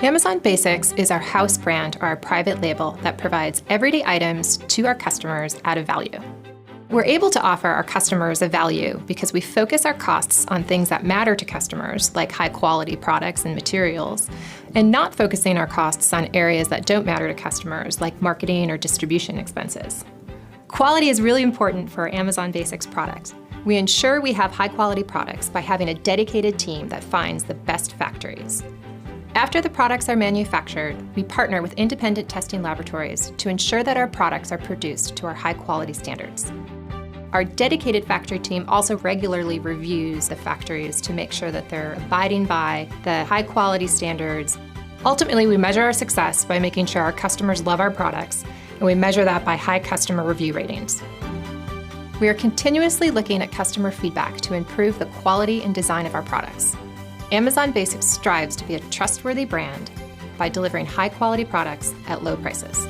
Amazon Basics is our house brand or our private label that provides everyday items to our customers at a value. We're able to offer our customers a value because we focus our costs on things that matter to customers, like high-quality products and materials, and not focusing our costs on areas that don't matter to customers, like marketing or distribution expenses. Quality is really important for our Amazon Basics product. We ensure we have high-quality products by having a dedicated team that finds the best factories. After the products are manufactured, we partner with independent testing laboratories to ensure that our products are produced to our high-quality standards. Our dedicated factory team also regularly reviews the factories to make sure that they're abiding by the high-quality standards. Ultimately, we measure our success by making sure our customers love our products, and we measure that by high customer review ratings. We are continuously looking at customer feedback to improve the quality and design of our products. Amazon Basics strives to be a trustworthy brand by delivering high-quality products at low prices.